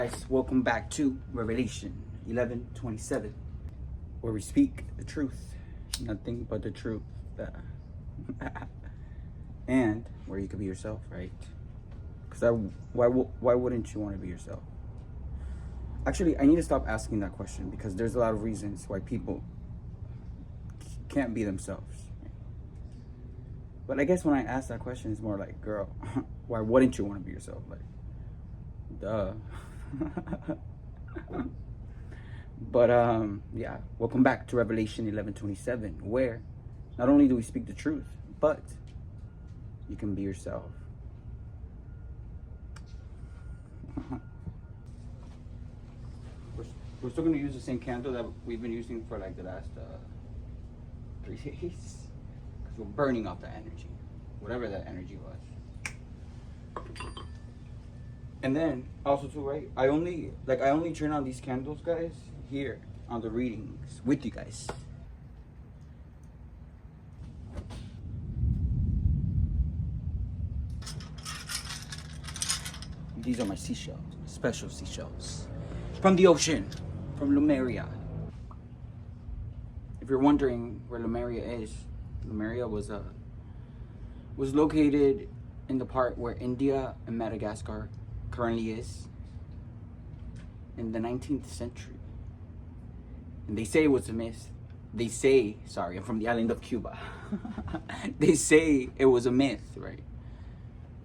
guys, welcome back to Revelation 11:27, where we speak the truth, nothing but the truth, and where you can be yourself, right? Because why wouldn't you want to be yourself? Actually, I need to stop asking that question because there's a lot of reasons why people can't be themselves. But I guess when I ask that question, it's more like, girl, why wouldn't you want to be yourself? Like, duh. But yeah, welcome back to Revelation 11:27, where not only do we speak the truth, but you can be yourself. We're still going to use the same candle that we've been using for like the last 3 days, because we're burning off that energy, whatever that energy was. And then also too, right, I only turn on these candles, guys, here on the readings with you guys. These are my seashells, special seashells from the ocean, from Lemuria. If you're wondering where Lemuria is, Lemuria was located in the part where India and Madagascar currently is in the 19th century. And they say it was a myth. They say, sorry, I'm from the island of Cuba. They say it was a myth, right?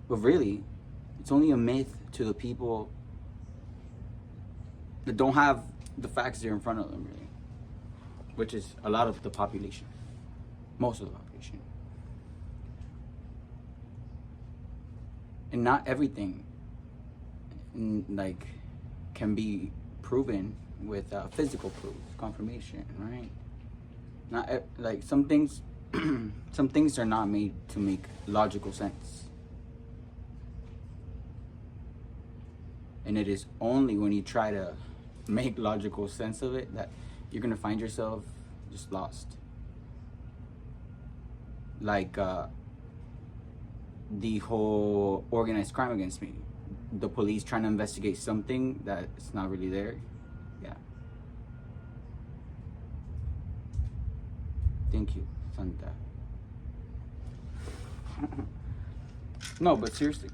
But really, it's only a myth to the people that don't have the facts there in front of them, really. Which is a lot of the population. Most of the population. And not everything like can be proven with physical proof, confirmation, right? Not like some things some things are not made to make logical sense. And it is only when you try to make logical sense of it that you're gonna find yourself just lost. Like the whole organized crime against me. The police trying to investigate something that's not really there. Yeah. Thank you, Santa. No, but seriously.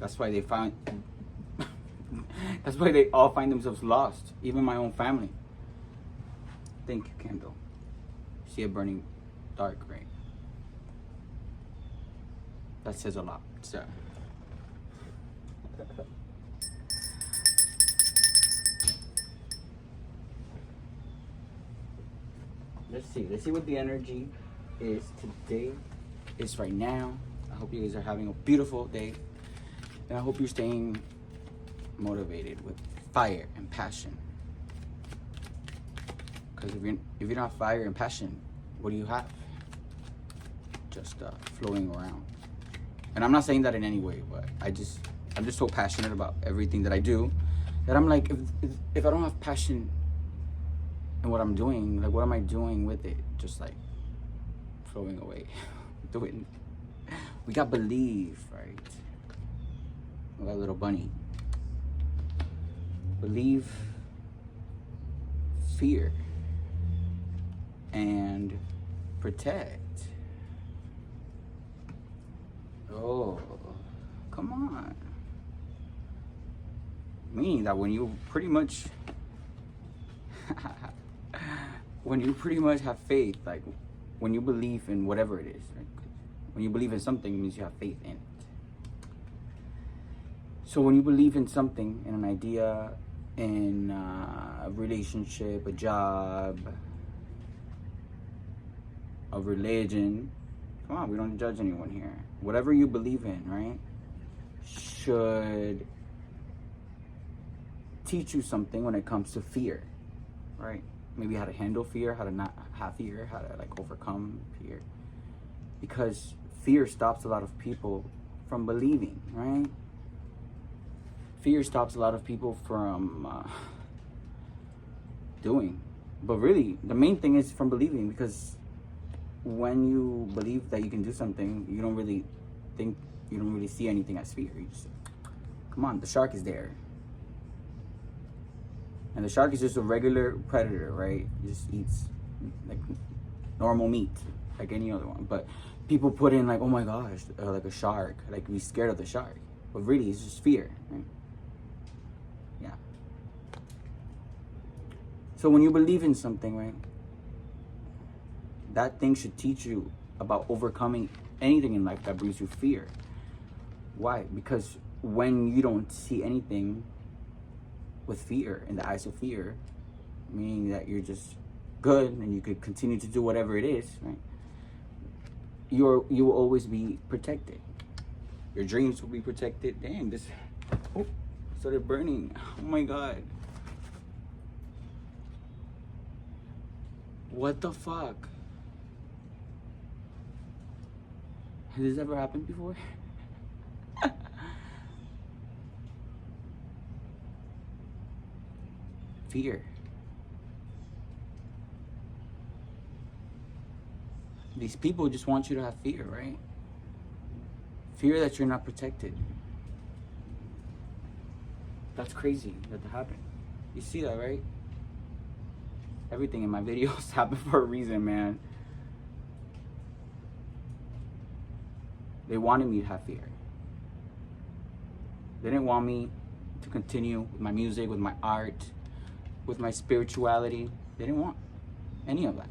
That's why they find. That's why they all find themselves lost. Even my own family. Thank you, candle. See it burning dark, right? That says a lot. So. Let's see what the energy is today. It's right now. I hope you guys are having a beautiful day. And I hope you're staying motivated with fire and passion. Because if you're not fire and passion, what do you have? Just floating around. And I'm not saying that in any way, but I'm just so passionate about everything that I do that I'm like, if I don't have passion in what I'm doing, like what am I doing with it? Just like floating away. We got believe, right? We got little bunny. Believe, fear, and protect. Oh, come on. Meaning that when you pretty much have faith, like when you believe in whatever it is, right? When you believe in something, it means you have faith in it. So when you believe in something, in an idea, in a relationship, a job, a religion, come on, we don't judge anyone here. Whatever you believe in, right, should teach you something when it comes to fear, right? Maybe how to handle fear, how to not have fear, how to like overcome fear. Because fear stops a lot of people from believing, right? Fear stops a lot of people from doing. But really, the main thing is from believing, because when you believe that you can do something, you don't really think, you don't really see anything as fear. You just, come on, the shark is there. And the shark is just a regular predator, right? It just eats like normal meat, like any other one. But people put in like, oh my gosh, like a shark, like be scared of the shark. But really, it's just fear, right? Yeah. So when you believe in something, right, that thing should teach you about overcoming anything in life that brings you fear. Why? Because when you don't see anything with fear, in the eyes of fear, meaning that you're just good and you could continue to do whatever it is, right? You will always be protected. Your dreams will be protected. Dang, this started burning. Oh my God. What the fuck? Has this ever happened before? Fear. These people just want you to have fear, right? Fear that you're not protected. That's crazy that happened. You see that, right? Everything in my videos happen for a reason, man. They wanted me to have fear. They didn't want me to continue with my music, with my art, with my spirituality. They didn't want any of that.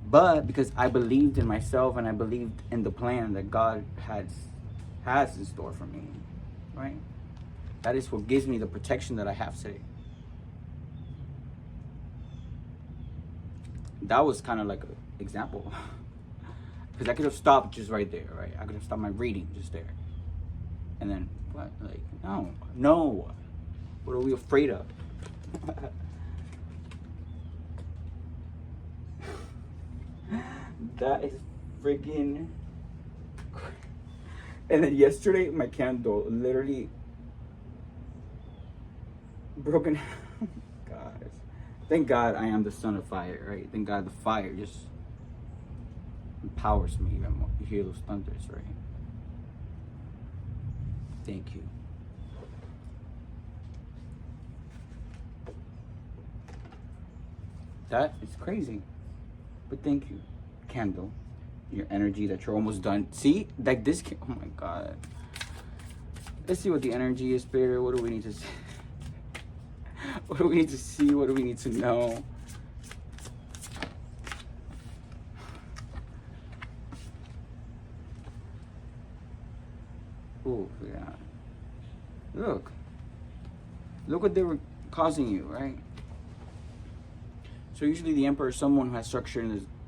But because I believed in myself and I believed in the plan that God has in store for me, right? That is what gives me the protection that I have today. That was kind of like an example. Because I could have stopped just right there, right? I could have stopped my reading just there. And then, what? Like, no. What are we afraid of? That is freaking... And then yesterday, my candle literally broken. God. Thank God I am the son of fire, right? Thank God the fire just empowers me even more. You hear those thunders, right? Thank you. That is crazy. But thank you, candle. Your energy that you're almost done. See? Like this, oh my God. Let's see what the energy is, Spirit. What do we need to see? What do we need to see? What do we need to know? Oh, yeah. Look what they were causing you, right? So usually the emperor is someone who has structure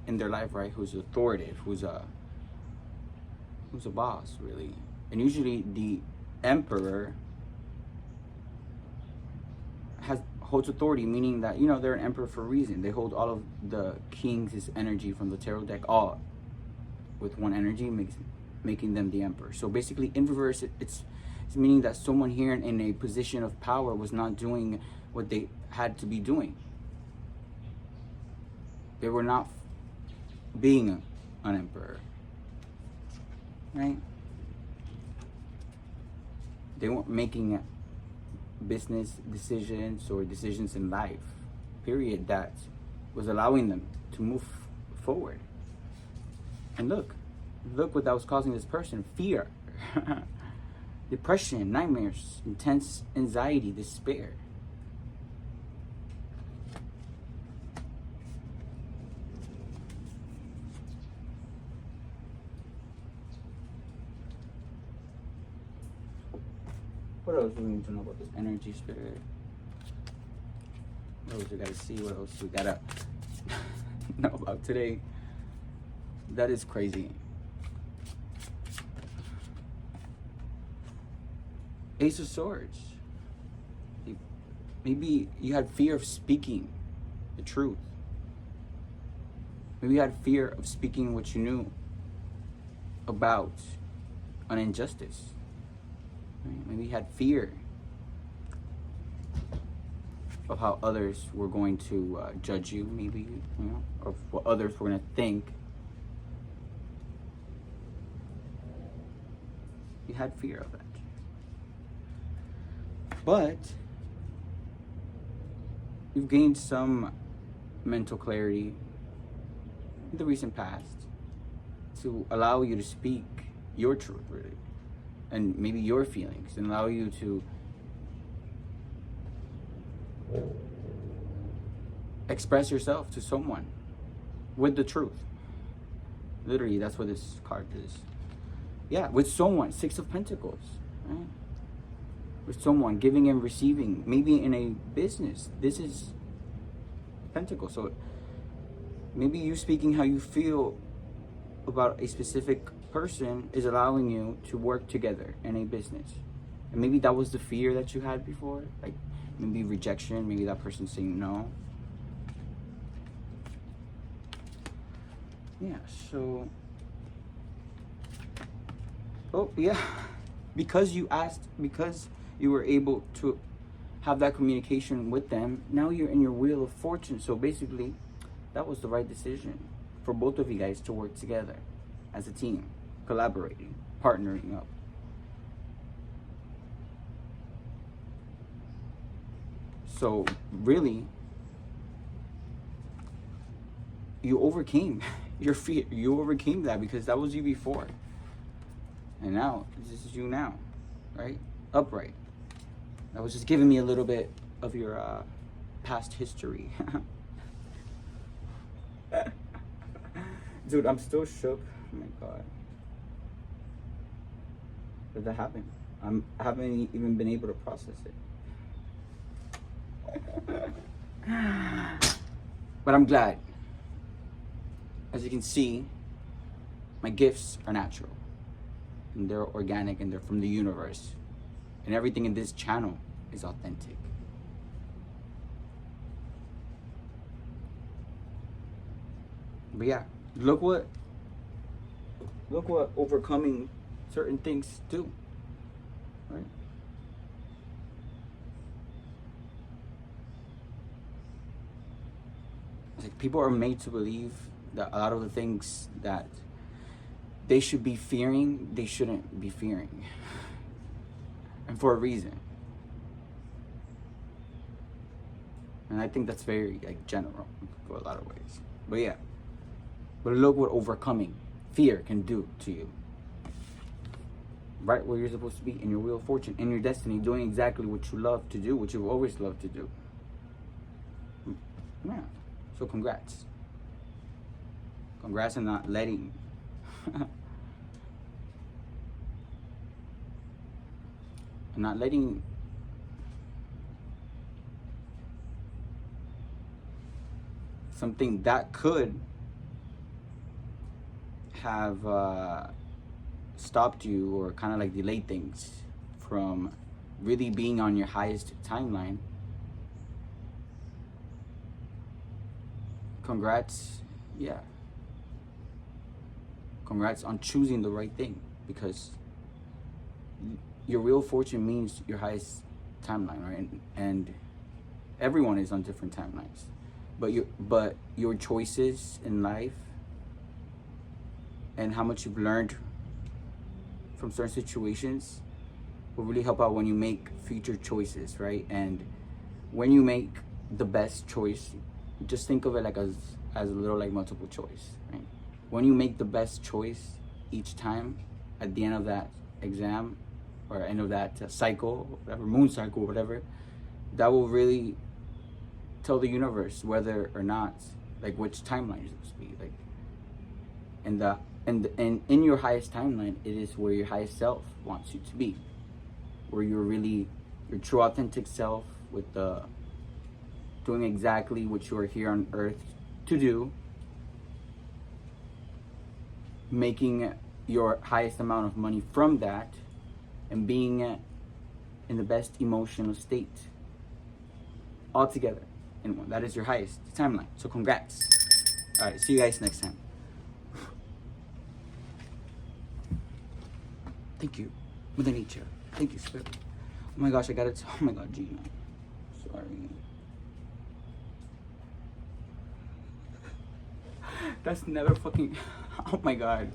in their life, right? Who's authoritative, who's a boss, really. And usually the emperor holds authority, meaning that, they're an emperor for a reason. They hold all of the king's energy from the tarot deck, all with one energy, making them the emperor. So basically, in reverse, it's meaning that someone here in a position of power was not doing what they had to be doing. They were not being an emperor, right? They weren't making business decisions or decisions in life, period, that was allowing them to move forward. And look what that was causing this person: fear, depression, nightmares, intense anxiety, despair. What else do we need to know about this energy, Spirit? What else we gotta see? What else we gotta know about today? That is crazy. Ace of Swords. Maybe you had fear of speaking the truth. Maybe you had fear of speaking what you knew about an injustice. Maybe you had fear of how others were going to judge you, maybe, you know, of what others were going to think. You had fear of that. But you've gained some mental clarity in the recent past to allow you to speak your truth, really, and maybe your feelings, and allow you to express yourself to someone with the truth. Literally, that's what this card is. Yeah, with someone. Six of Pentacles, right? With someone, giving and receiving, maybe in a business. This is Pentacles. So maybe you speaking how you feel about a specific person is allowing you to work together in a business. And maybe that was the fear that you had before, like maybe rejection, maybe that person saying no. Yeah, so, oh yeah, because you asked, because you were able to have that communication with them, now you're in your wheel of fortune. So basically, that was the right decision for both of you guys to work together as a team, collaborating, partnering up. So really, you overcame your fear. You overcame that because that was you before. And now, this is you now, right? Upright. That was just giving me a little bit of your past history. Dude, I'm still shook. Oh my God. Did that happen? I haven't even been able to process it. But I'm glad. As you can see, my gifts are natural. And they're organic and they're from the universe. And everything in this channel is authentic. But yeah, look what overcoming certain things do, right? It's like people are made to believe that a lot of the things that they should be fearing, they shouldn't be fearing. And for a reason. And I think that's very like general for a lot of ways. But yeah. But look what overcoming fear can do to you. Right where you're supposed to be, in your wheel of fortune, in your destiny, doing exactly what you love to do, what you've always loved to do. Yeah. So congrats. Congrats on not letting not letting something that could have stopped you or kind of like delayed things from really being on your highest timeline. Congrats. Yeah. Congrats on choosing the right thing, because your real fortune means your highest timeline, right? And everyone is on different timelines, but your choices in life and how much you've learned from certain situations will really help out when you make future choices, right? And when you make the best choice, just think of it like as a little like multiple choice, right? When you make the best choice each time, at the end of that exam or end of that cycle, whatever, moon cycle, whatever, that will really tell the universe whether or not, like, which timeline you're supposed to be, like, and in your highest timeline, it is where your highest self wants you to be, where you're really your true authentic self, with the doing exactly what you are here on earth to do, making your highest amount of money from that, and being in the best emotional state all together in one. That is your highest timeline. So congrats. All right, see you guys next time. Thank you, Mother Nature. Thank you, Spirit. Oh my gosh, I got it. Oh my God, Gina. Sorry. That's never fucking. Oh my god.